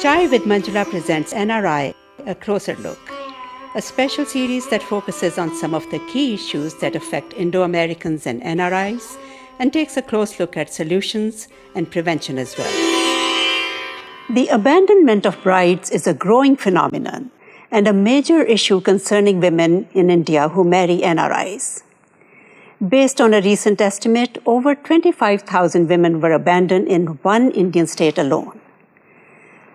Chai with Manjula presents NRI, A Closer Look, a special series that focuses on some of the key issues that affect Indo-Americans and NRIs and takes a close look at solutions and prevention as well. The abandonment of brides is a growing phenomenon and a major issue concerning women in India who marry NRIs. Based on a recent estimate, over 25,000 women were abandoned in one Indian state alone.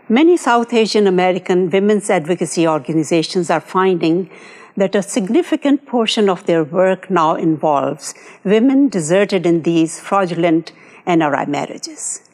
Many South Asian American women's advocacy organizations are finding that a significant portion of their work now involves women deserted in these fraudulent NRI marriages.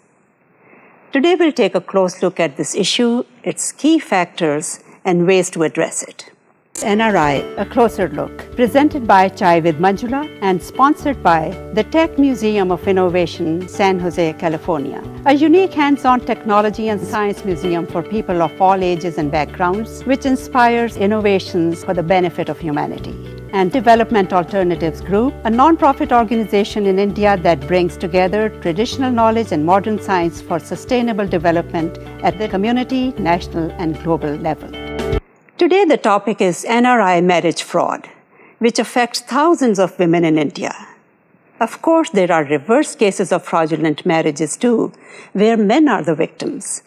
Today we'll take a close look at this issue, its key factors, and ways to address it. NRI, A Closer Look, presented by Chai with Manjula and sponsored by the Tech Museum of Innovation, San Jose, California, a unique hands-on technology and science museum for people of all ages and backgrounds, which inspires innovations for the benefit of humanity. And Development Alternatives Group, a non-profit organization in India that brings together traditional knowledge and modern science for sustainable development at the community, national, and global level. Today, the topic is NRI marriage fraud, which affects thousands of women in India. Of course, there are reverse cases of fraudulent marriages too, where men are the victims.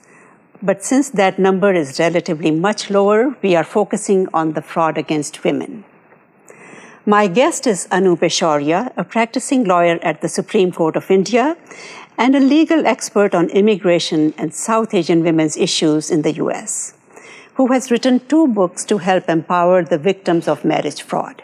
But since that number is relatively much lower, we are focusing on the fraud against women. My guest is Peshawaria, a practicing lawyer at the Supreme Court of India and a legal expert on immigration and South Asian women's issues in the US, who has written 2 books to help empower the victims of marriage fraud.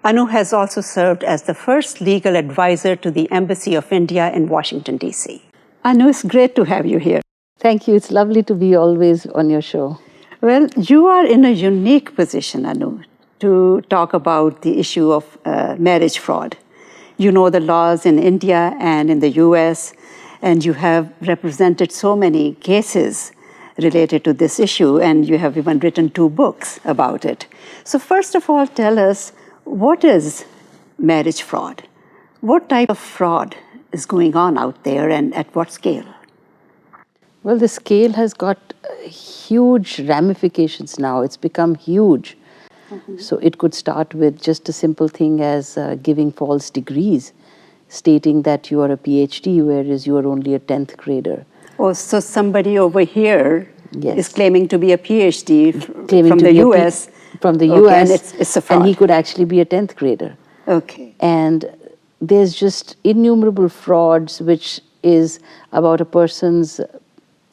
Anu has also served as the first legal advisor to the Embassy of India in Washington, D.C. Anu, it's great to have you here. Thank you. It's lovely to be always on your show. Well, you are in a unique position, Anu, to talk about the issue of marriage fraud. You know the laws in India and in the US, and you have represented so many cases related to this issue, and you have even written 2 books about it. So first of all, tell us, what is marriage fraud? What type of fraud is going on out there, and at what scale? Well, the scale has got huge ramifications now. It's become huge. So it could start with just a simple thing as giving false degrees, stating that you are a PhD, whereas you are only a 10th grader. Oh, so somebody over here is claiming to be a PhD claiming from the US. From the US, and it's a fraud. And he could actually be a 10th grader. Okay. And there's just innumerable frauds, which is about a person's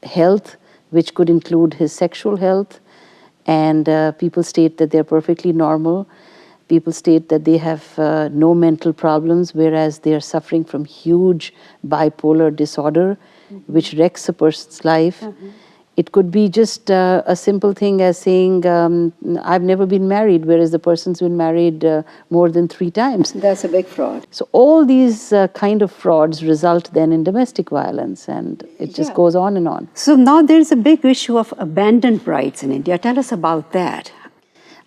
health, which could include his sexual health. And people state that they're perfectly normal. People state that they have no mental problems, whereas they are suffering from huge bipolar disorder, which wrecks a person's life. It could be just a simple thing as saying, I've never been married, whereas the person's been married more than 3 times. That's a big fraud. So all these kind of frauds result then in domestic violence, and it just goes on and on. So now there's a big issue of abandoned brides in India. Tell us about that.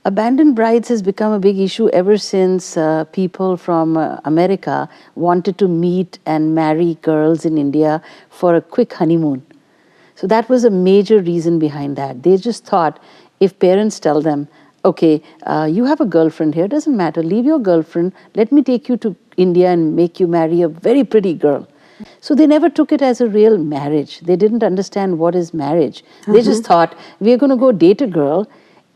Abandoned brides has become a big issue ever since people from America wanted to meet and marry girls in India for a quick honeymoon. So that was a major reason behind that. They just thought, if parents tell them, okay, you have a girlfriend here, doesn't matter, leave your girlfriend, let me take you to India and make you marry a very pretty girl. So they never took it as a real marriage. They didn't understand what is marriage. They just thought, we're going to go date a girl.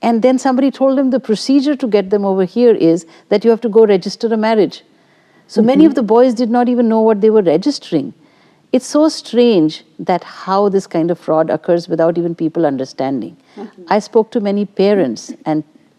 And then somebody told them the procedure to get them over here is that you have to go register a marriage. So many of the boys did not even know what they were registering. It's so strange that how this kind of fraud occurs without even people understanding. I spoke to many parents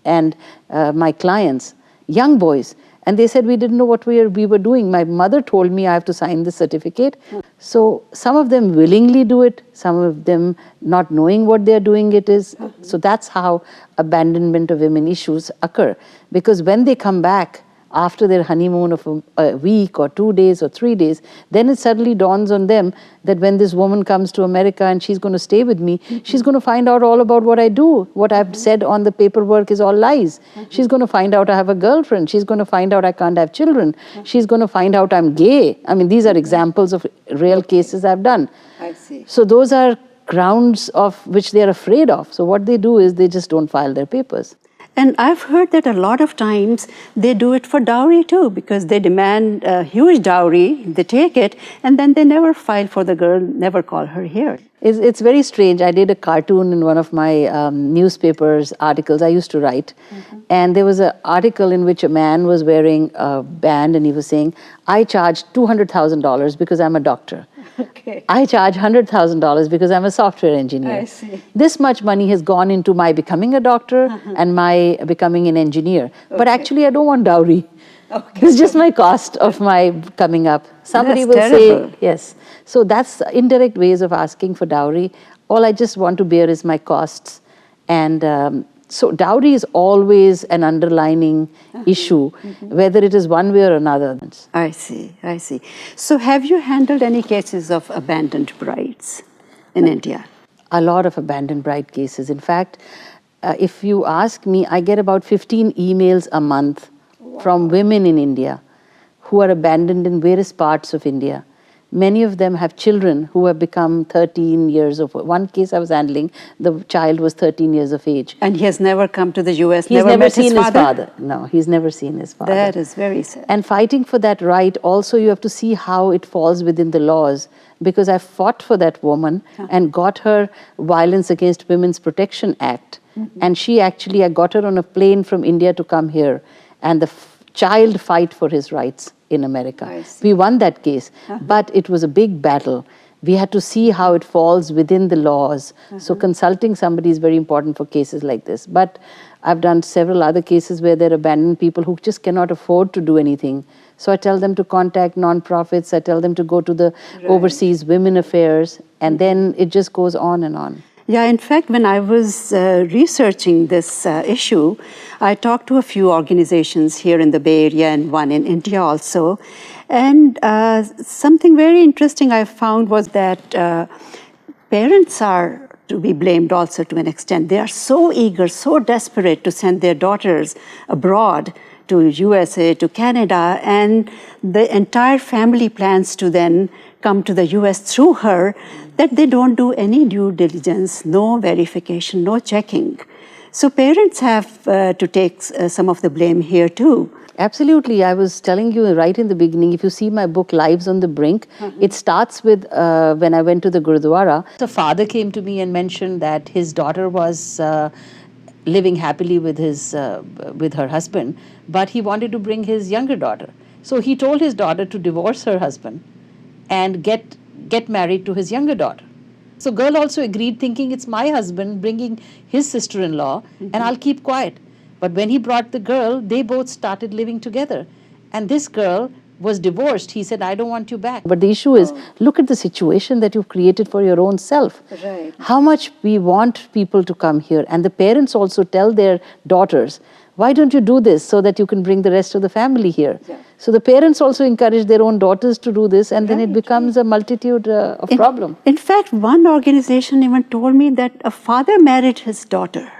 and my clients, young boys, and they said, we didn't know what we were doing. My mother told me I have to sign this certificate. So some of them willingly do it, some of them not knowing what they're doing it is. So that's how abandonment of women issues occur. Because when they come back after their honeymoon of a week or 2 days or 3 days, then it suddenly dawns on them that when this woman comes to America and she's going to stay with me, she's going to find out all about what I do. What I've said on the paperwork is all lies. She's going to find out I have a girlfriend. She's going to find out I can't have children. She's going to find out I'm gay. I mean, these are examples of real cases I've done. I see. So those are grounds of which they are afraid of. So what they do is they just don't file their papers. And I've heard that a lot of times they do it for dowry too, because they demand a huge dowry, they take it, and then they never file for the girl, never call her here. It's very strange. I did a cartoon in one of my newspapers articles I used to write. And there was an article in which a man was wearing a band and he was saying, I charge $200,000 because I'm a doctor. Okay. I charge $100,000 because I'm a software engineer. I see. This much money has gone into my becoming a doctor and my becoming an engineer. But actually, I don't want dowry. Okay. It's just my cost of my coming up. Somebody That's will terrible. say, yes. So that's indirect ways of asking for dowry. All I just want to bear is my costs. And so dowry is always an underlining issue, whether it is one way or another. I see, I see. So have you handled any cases of abandoned brides in India? A lot of abandoned bride cases. In fact, if you ask me, I get about 15 emails a month from women in India who are abandoned in various parts of India. Many of them have children who have become 13 years of age. One case I was handling, the child was 13 years of age. And he has never come to the US, He's never met seen his his father. No, he's never seen his father. That is very sad. And fighting for that right, also you have to see how it falls within the laws. Because I fought for that woman and got her Violence Against Women's Protection Act. And she actually, I got her on a plane from India to come here. And the child fight for his rights in America. We won that case, but it was a big battle. We had to see how it falls within the laws. So consulting somebody is very important for cases like this. But I've done several other cases where there are abandoned people who just cannot afford to do anything. So I tell them to contact nonprofits. I tell them to go to the overseas women affairs. And then it just goes on and on. Yeah, in fact, when I was researching this issue, I talked to a few organizations here in the Bay Area and one in India also. And something very interesting I found was that parents are to be blamed also to an extent. They are so eager, so desperate to send their daughters abroad to USA, to Canada, and the entire family plans to then come to the US through her, that they don't do any due diligence, no verification, no checking. So parents have to take some of the blame here too. Absolutely. I was telling you right in the beginning, if you see my book, Lives on the Brink, it starts with when I went to the Gurudwara. The father came to me and mentioned that his daughter was living happily with her husband, but he wanted to bring his younger daughter. So he told his daughter to divorce her husband and get married to his younger daughter. So girl also agreed, thinking it's my husband bringing his sister-in-law and I'll keep quiet. But when he brought the girl, they both started living together. And this girl was divorced. He said, I don't want you back. But the issue is, look at the situation that you've created for your own self. Right. How much we want people to come here. And the parents also tell their daughters, why don't you do this so that you can bring the rest of the family here? Yeah. So the parents also encourage their own daughters to do this, and then it becomes a multitude of problems. In fact, one organization even told me that a father married his daughter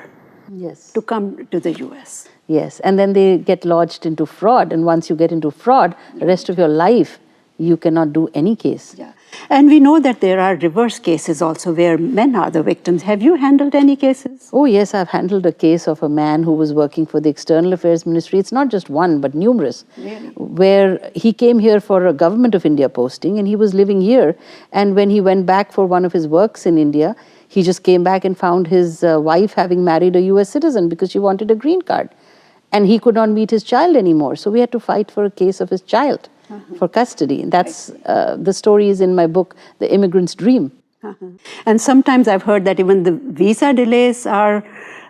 to come to the US. Yes, and then they get lodged into fraud, and once you get into fraud, the rest of your life, you cannot do any case. Yeah. And we know that there are reverse cases also where men are the victims. Have you handled any cases? Oh yes, I've handled a case of a man who was working for the External Affairs Ministry. It's not just one, but numerous. Really? Where he came here for a Government of India posting, and he was living here. And when he went back for one of his works in India, he just came back and found his wife having married a US citizen because she wanted a green card. And he could not meet his child anymore. So we had to fight for a case of his child for custody. And that's the story is in my book, The Immigrant's Dream. And sometimes I've heard that even the visa delays are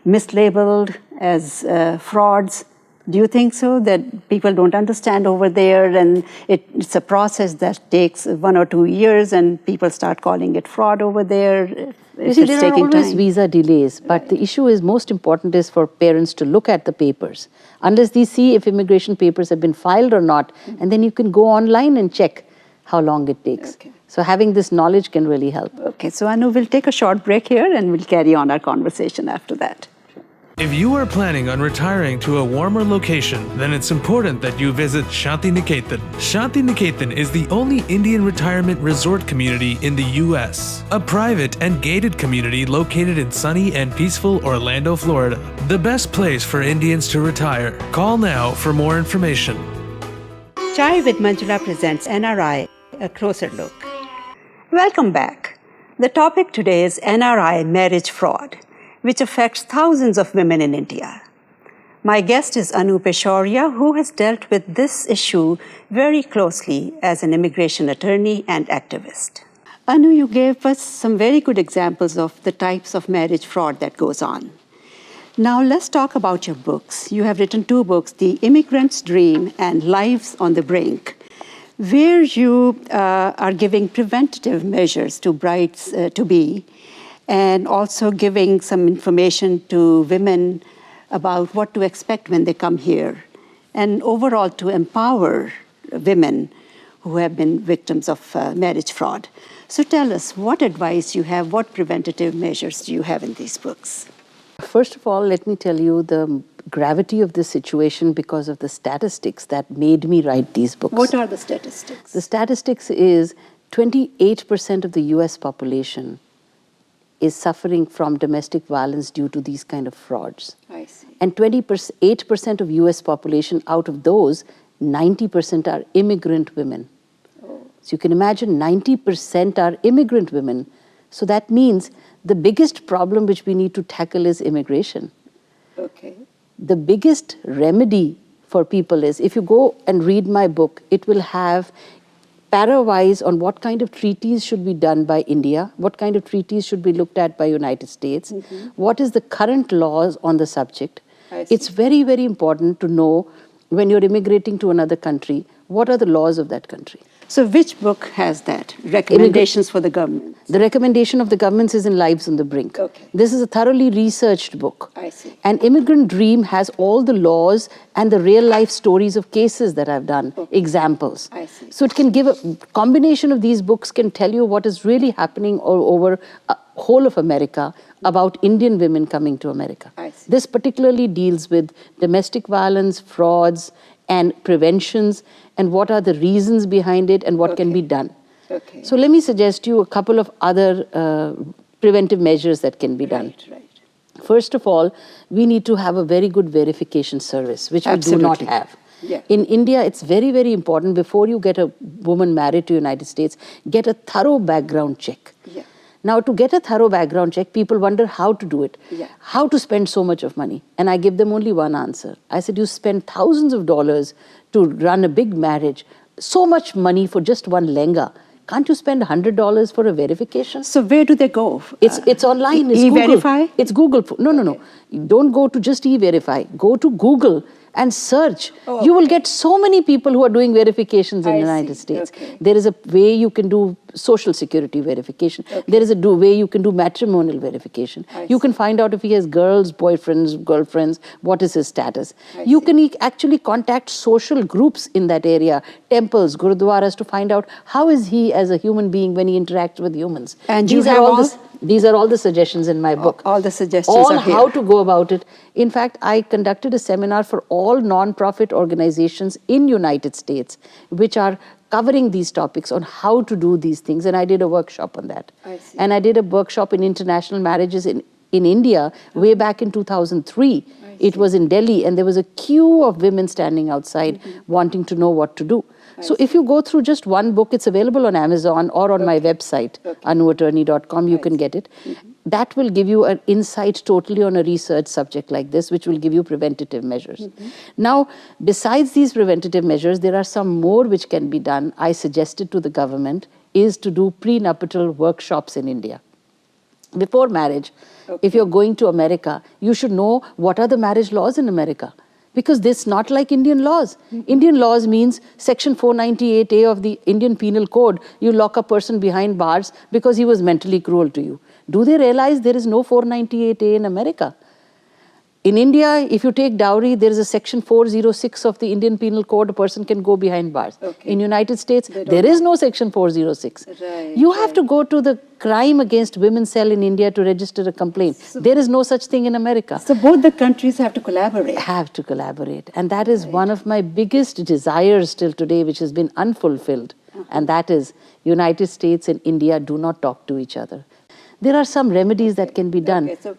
mislabeled as frauds. Do you think so? That people don't understand over there and it's a process that takes 1 or 2 years and people start calling it fraud over there? You see, there are always visa delays, but the issue is most important is for parents to look at the papers. Unless they see if immigration papers have been filed or not, and then you can go online and check how long it takes. Okay. So having this knowledge can really help. Okay, so Anu, we'll take a short break here and we'll carry on our conversation after that. If you are planning on retiring to a warmer location, then it's important that you visit Shanti Niketan. Shanti Niketan is the only Indian retirement resort community in the US, a private and gated community located in sunny and peaceful Orlando, Florida. The best place for Indians to retire. Call now for more information. Chai with Manjula presents NRI, a closer look. Welcome back. The topic today is NRI marriage fraud, which affects thousands of women in India. My guest is Peshawaria, who has dealt with this issue very closely as an immigration attorney and activist. Anu, you gave us some very good examples of the types of marriage fraud that goes on. Now let's talk about your books. You have written 2 books, The Immigrant's Dream and Lives on the Brink, where you are giving preventative measures to brides-to-be, and also giving some information to women about what to expect when they come here, and overall to empower women who have been victims of marriage fraud. So tell us what advice you have, what preventative measures do you have in these books? First of all, let me tell you the gravity of this situation because of the statistics that made me write these books. What are the statistics? The statistics is 28% of the US population is suffering from domestic violence due to these kind of frauds. I see. And 8% of US population, out of those, 90% are immigrant women. Oh. So you can imagine 90% are immigrant women. So that means the biggest problem which we need to tackle is immigration. Okay. The biggest remedy for people is, if you go and read my book, it will have para-wise on what kind of treaties should be done by India, what kind of treaties should be looked at by United States, what is the current laws on the subject. It's very, very important to know when you're immigrating to another country, what are the laws of that country. So which book has that? Recommendations for the government? The recommendation of the governments is in Lives on the Brink. Okay. This is a thoroughly researched book. I see. And Immigrant Dream has all the laws and the real life stories of cases that I've done, examples. I see. So it can give a combination of these books can tell you what is really happening all over whole of America about Indian women coming to America. I see. This particularly deals with domestic violence, frauds, and preventions, and what are the reasons behind it and what can be done. Okay. So let me suggest you a couple of other preventive measures that can be done. Right. First of all, we need to have a very good verification service, which we do not have. Yeah. In India, it's very, very important before you get a woman married to United States, get a thorough background check. Yeah. Now, to get a thorough background check, people wonder how to do it, Yeah. how to spend so much of money. And I give them only one answer. I said, you spend thousands of dollars to run a big marriage, so much money for just one lehenga. Can't you spend $100 for a verification? So where do they go? It's online. It's E-Verify? Google. It's Google. No. Don't go to just E-Verify. Go to Google and search. Oh, you will get so many people who are doing verifications in the United States. Okay. There is a way you can do social security verification. Okay. There is a way you can do matrimonial verification. You can find out if he has girls, boyfriends, girlfriends, what is his status. You can actually contact social groups in that area, temples, gurudwaras, to find out how is he as a human being when he interacts with humans. And these are all the suggestions in my book. All the suggestions all are here. How to go about it. In fact, I conducted a seminar for all non-profit organizations in United States, which are covering these topics on how to do these things. And I did a workshop on that. I see. And I did a workshop in international marriages in India way back in 2003. It was in Delhi, and there was a queue of women standing outside wanting to know what to do. So if you go through just one book, it's available on Amazon or on my website, anuattorney.com, you can get it. That will give you an insight totally on a research subject like this, which will give you preventative measures. Now, besides these preventative measures, there are some more which can be done. I suggested to the government is to do prenuptial workshops in India. Before marriage, if you're going to America, you should know what are the marriage laws in America. Because this is not like Indian laws. Indian laws means Section 498A of the Indian Penal Code, you lock a person behind bars because he was mentally cruel to you. Do they realize there is no 498A in America? In India, if you take dowry, there is a section 406 of the Indian Penal Code, a person can go behind bars. Okay. In United States, there is no section 406. Right, you have to go to the crime against women cell in India to register a complaint. There is no such thing in America. So both the countries have to collaborate. Have to collaborate. And that is one of my biggest desires till today, which has been unfulfilled. And that is, United States and India do not talk to each other. There are some remedies that can be done. Okay, so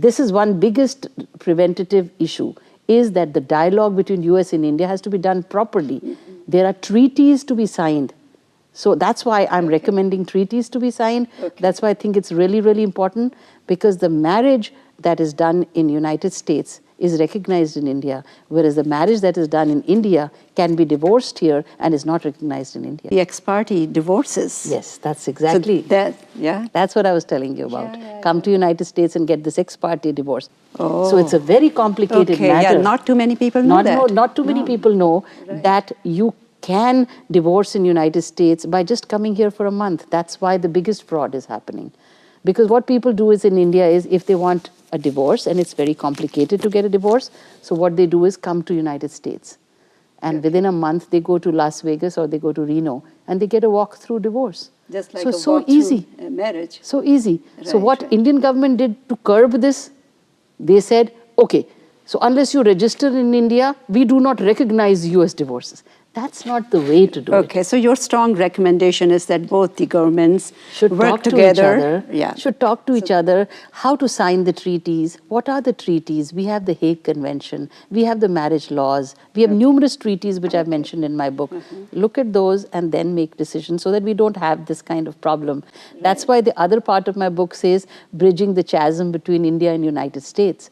This is one biggest preventative issue, is that the dialogue between US and India has to be done properly. There are treaties to be signed. So that's why I'm recommending treaties to be signed. That's why I think it's really, really important, because the marriage that is done in United States is recognized in India, whereas the marriage that is done in India can be divorced here and is not recognized in India. the ex parte divorces. Yes, that's exactly. So that, yeah. That's what I was telling you about. Come to United States and get this ex parte divorce. Oh. So it's a very complicated Okay, matter. yeah, not too many people know that. Not too many people know that you can divorce in United States by just coming here for a month. That's why the biggest fraud is happening. Because what people do is in India is, if they want a divorce, and it's very complicated to get a divorce, so what they do is come to United States. And within a month, they go to Las Vegas or they go to Reno, and they get a walk-through divorce. Just like so a so walk-through, easy. marriage. So easy. So Right, what right. Indian government did to curb this, they said, okay, so unless you register in India, we do not recognize US divorces. That's not the way to do it. Okay, so your strong recommendation is that both the governments Should work talk together. to each other. Yeah. Should talk to each other. How to sign the treaties? What are the treaties? We have the Hague Convention. We have the marriage laws. We have numerous treaties which I've mentioned in my book. Look at those and then make decisions so that we don't have this kind of problem. That's why the other part of my book says bridging the chasm between India and United States.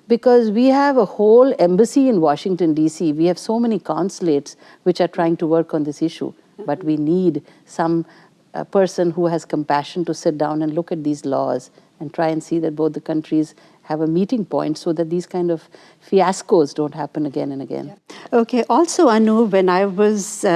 Because we have a whole embassy in Washington, D.C. We have so many consulates which are trying to work on this issue. But we need some person who has compassion to sit down and look at these laws and try and see that both the countries have a meeting point so that these kind of fiascos don't happen again and again. Okay, also, Anu, when I was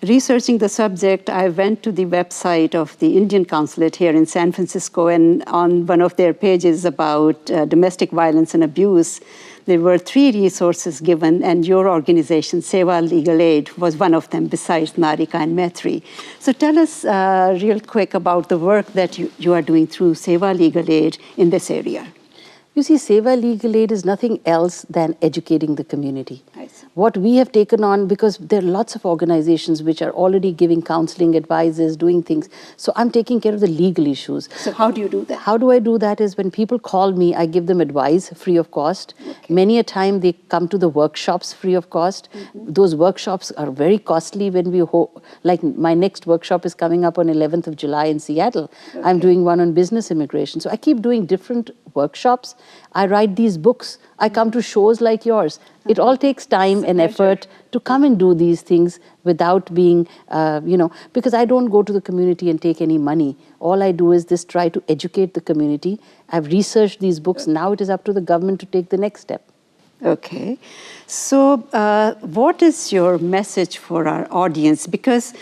researching the subject, I went to the website of the Indian consulate here in San Francisco, and on one of their pages about domestic violence and abuse, there were 3 resources given, and your organization, Seva Legal Aid, was one of them, besides Narika and Maitri. So tell us real quick about the work that you are doing through Seva Legal Aid in this area. You see, Seva Legal Aid is nothing else than educating the community. I see. What we have taken on, because there are lots of organizations which are already giving counseling advices, doing things. So I'm taking care of the legal issues. So how do you do that? How do I do that is when people call me, I give them advice free of cost. Many a time they come to the workshops free of cost. Those workshops are very costly when we, like my next workshop is coming up on 11th of July in Seattle. I'm doing one on business immigration. So I keep doing different workshops. I write these books. I come to shows like yours. It all takes time and effort to come and do these things without being, because I don't go to the community and take any money. All I do is just try to educate the community. I've researched these books. Now it is up to the government to take the next step. Okay. So what is your message for our audience? Because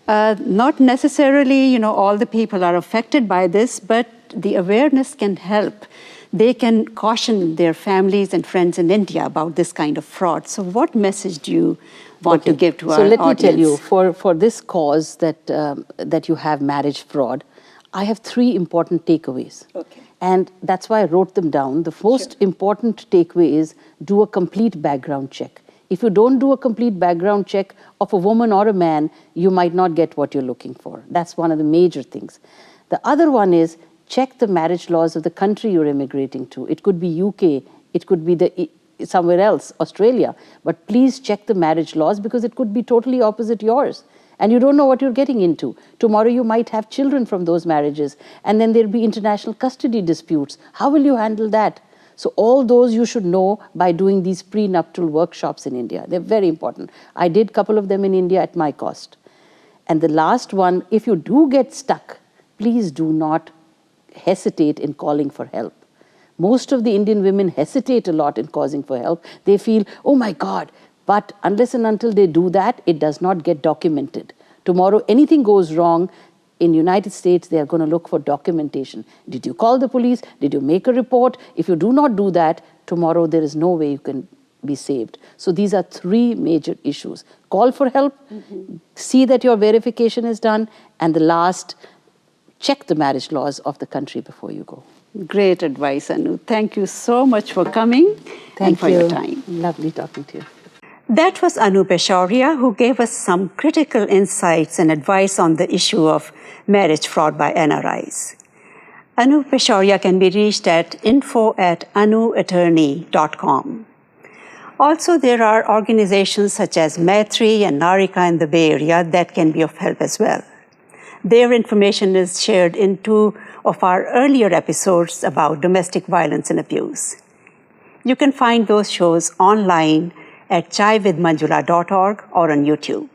not necessarily, all the people are affected by this, but the awareness can help. They can caution their families and friends in India about this kind of fraud. So what message do you want to give to our audience? So let me tell you, for this cause that you have marriage fraud, I have 3 important takeaways. Okay. And that's why I wrote them down. The most important takeaway is do a complete background check. If you don't do a complete background check of a woman or a man, you might not get what you're looking for. That's one of the major things. The other one is check the marriage laws of the country you're immigrating to. It could be UK, it could be somewhere else, Australia. But please check the marriage laws because it could be totally opposite yours. And you don't know what you're getting into. Tomorrow you might have children from those marriages. And then there'll be international custody disputes. How will you handle that? So all those you should know by doing these prenuptial workshops in India. They're very important. I did a couple of them in India at my cost. And the last one, if you do get stuck, please do not hesitate in calling for help. Most of the Indian women hesitate a lot in calling for help. They feel, oh my God, but unless and until they do that, it does not get documented. Tomorrow, anything goes wrong, In United States, they are going to look for documentation. Did you call the police? Did you make a report? If you do not do that, tomorrow there is no way you can be saved. So these are three major issues. Call for help, see that your verification is done, and the last, check the marriage laws of the country before you go. Great advice, Anu. Thank you so much for coming and for your time. Lovely talking to you. That was Anu Peshawaria, who gave us some critical insights and advice on the issue of marriage fraud by NRIs. Anu Peshawaria can be reached at info@anuattorney.com. Also, there are organizations such as Maitri and Narika in the Bay Area that can be of help as well. Their information is shared in 2 of our earlier episodes about domestic violence and abuse. You can find those shows online at chaivithmanjula.org or on YouTube.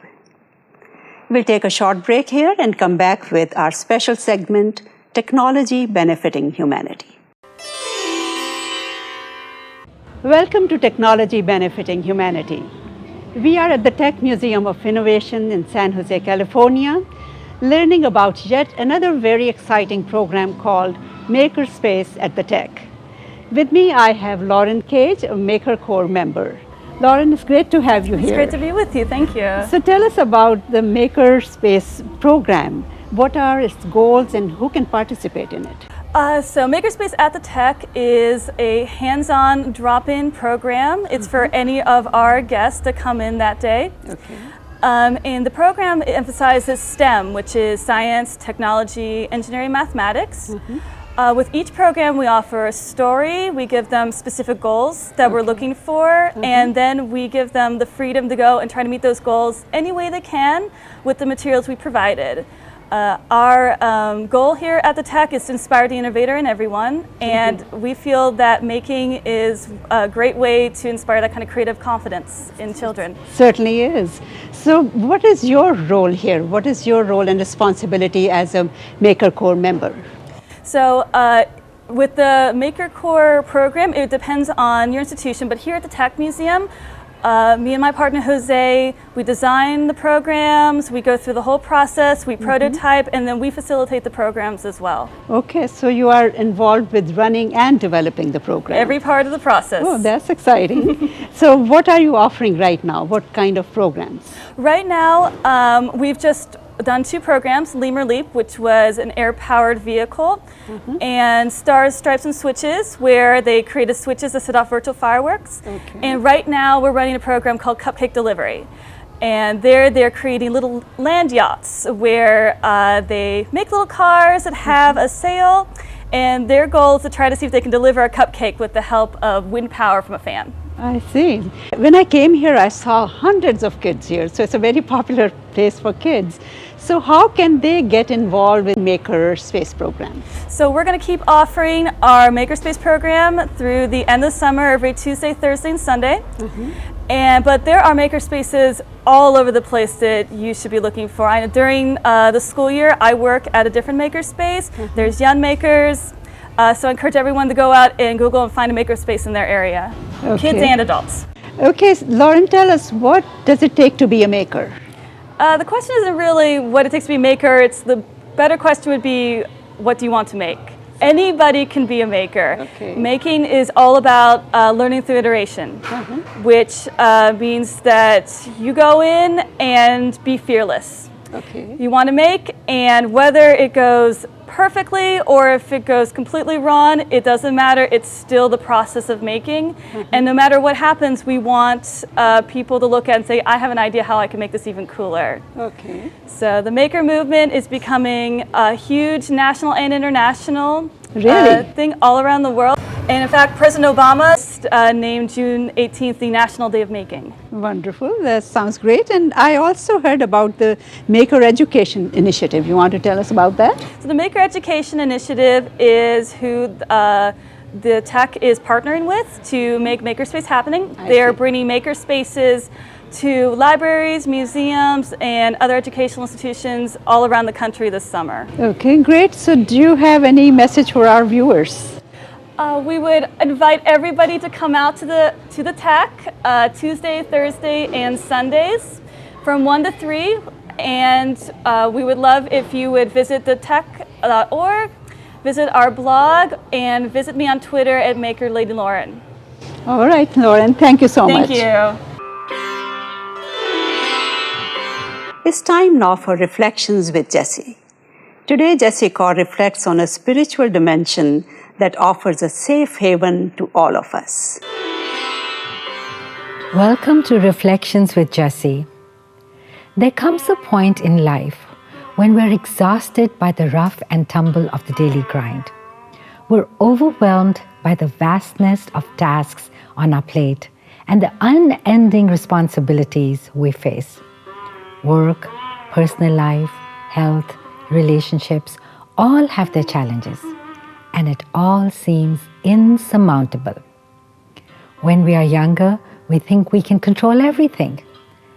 We'll take a short break here and come back with our special segment, Technology Benefiting Humanity. Welcome to Technology Benefiting Humanity. We are at the Tech Museum of Innovation in San Jose, California, learning about yet another very exciting program called Makerspace at the Tech. With me, I have Lauren Cage, a MakerCore member. Lauren, it's great to have you here. It's great to be with you. Thank you. So tell us about the Makerspace program. What are its goals and who can participate in it? So Makerspace at the Tech is a hands-on drop-in program. It's for any of our guests to come in that day. Okay. And the program emphasizes STEM, which is science, technology, engineering, mathematics. With each program, we offer a story. We give them specific goals that we're looking for, and then we give them the freedom to go and try to meet those goals any way they can with the materials we provided. Our goal here at the Tech is to inspire the innovator in everyone, and we feel that making is a great way to inspire that kind of creative confidence in children. Certainly is. So what is your role here? What is your role and responsibility as a MakerCore member? So with the MakerCore program, it depends on your institution, but here at the Tech Museum, me and my partner Jose, we design the programs, we go through the whole process, we prototype, and then we facilitate the programs as well. Okay, so you are involved with running and developing the program. Every part of the process. Oh, that's exciting. So what are you offering right now? What kind of programs? Right now, we've just done 2 programs, Lemur Leap, which was an air-powered vehicle, and Stars, Stripes, and Switches, where they created switches that set off virtual fireworks. Okay. And right now, we're running a program called Cupcake Delivery. And they're creating little land yachts where they make little cars that have a sail, and their goal is to try to see if they can deliver a cupcake with the help of wind power from a fan. I see. When I came here, I saw hundreds of kids here, so it's a very popular place for kids. So how can they get involved with Makerspace program? So we're going to keep offering our Makerspace program through the end of the summer, every Tuesday, Thursday, and Sunday. But there are Makerspaces all over the place that you should be looking for. I know during the school year, I work at a different Makerspace. There's Young Makers. So I encourage everyone to go out and Google and find a Makerspace in their area, kids and adults. Okay, Lauren, tell us, what does it take to be a maker? The question isn't really what it takes to be a maker. It's the better question would be, what do you want to make? Anybody can be a maker. Okay. Making is all about learning through iteration, which means that you go in and be fearless. Okay. You want to make, and whether it goes perfectly or if it goes completely wrong, it doesn't matter. It's still the process of making. And no matter what happens, we want people to look at and say, I have an idea how I can make this even cooler. Okay. So the maker movement is becoming a huge national and international thing all around the world. And in fact, President Obama named June 18th the National Day of Making. Wonderful, that sounds great. And I also heard about the Maker Education Initiative. You want to tell us about that? So the Maker Education Initiative is who the Tech is partnering with to make Makerspace happening. They're bringing Makerspaces to libraries, museums, and other educational institutions all around the country this summer. Okay, great. So do you have any message for our viewers? We would invite everybody to come out to the Tech Tuesday, Thursday, and Sundays from 1 to 3. and we would love if you would visit thetech.org, visit our blog, and visit me on Twitter at MakerLadyLauren. All right, Lauren, thank you so much. Thank you. It's time now for Reflections with Jessie. Today, Jessie Kaur reflects on a spiritual dimension that offers a safe haven to all of us. Welcome to Reflections with Jessie. There comes a point in life when we're exhausted by the rough and tumble of the daily grind. We're overwhelmed by the vastness of tasks on our plate and the unending responsibilities we face. Work, personal life, health, relationships all have their challenges, and it all seems insurmountable. When we are younger, we think we can control everything.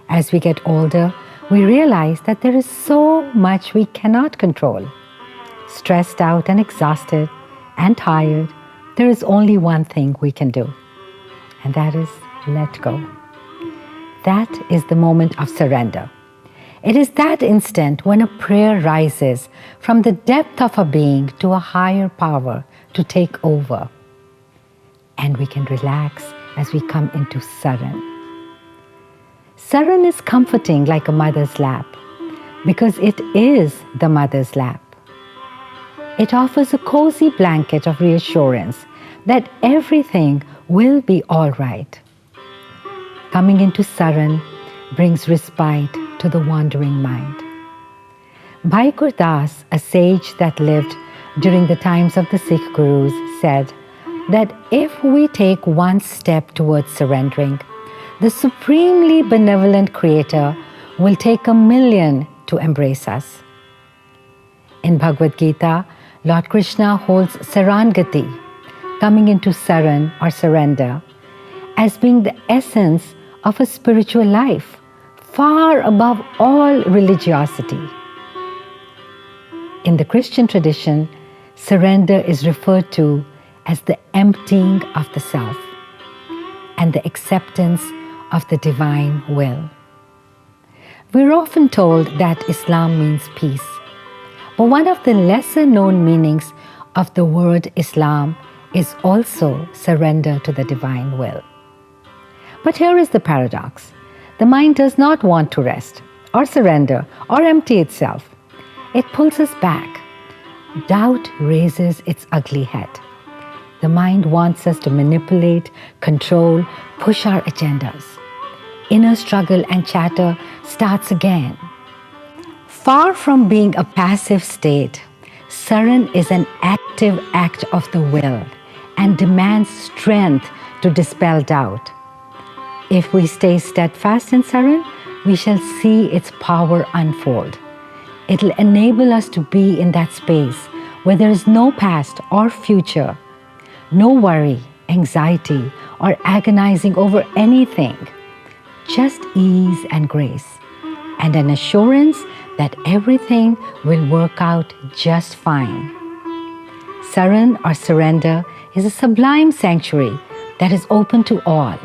As we get older, we realize that there is so much we cannot control. Stressed out and exhausted and tired, there is only one thing we can do, and that is let go. That is the moment of surrender. It is that instant when a prayer rises from the depth of our being to a higher power to take over. And we can relax as we come into Saran. Saran is comforting like a mother's lap because it is the mother's lap. It offers a cozy blanket of reassurance that everything will be all right. Coming into Saran brings respite to the wandering mind. Bhai Gurdas, a sage that lived during the times of the Sikh Gurus, said that if we take one step towards surrendering, the supremely benevolent Creator will take 1,000,000 to embrace us. In Bhagavad Gita, Lord Krishna holds Sarangati, coming into Saran or surrender, as being the essence of a spiritual life, far above all religiosity. In the Christian tradition, surrender is referred to as the emptying of the self and the acceptance of the divine will. We're often told that Islam means peace, but one of the lesser known meanings of the word Islam is also surrender to the divine will. But here is the paradox. The mind does not want to rest or surrender or empty itself. It pulls us back. Doubt raises its ugly head. The mind wants us to manipulate, control, push our agendas. Inner struggle and chatter starts again. Far from being a passive state, Saran is an active act of the will and demands strength to dispel doubt. If we stay steadfast in Saran, we shall see its power unfold. It'll enable us to be in that space where there is no past or future, no worry, anxiety, or agonizing over anything, just ease and grace, and an assurance that everything will work out just fine. Saran or surrender is a sublime sanctuary that is open to all.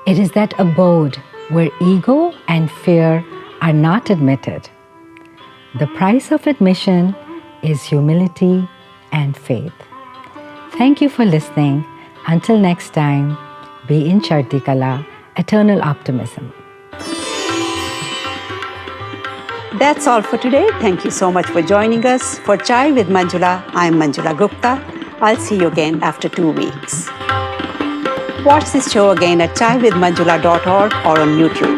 It is that abode where ego and fear are not admitted. The price of admission is humility and faith. Thank you for listening. Until next time, be in Chardi Kala, eternal optimism. That's all for today. Thank you so much for joining us. For Chai with Manjula, I'm Manjula Gupta. I'll see you again after 2 weeks. Watch this show again at chaiwithmanjula.org or on YouTube.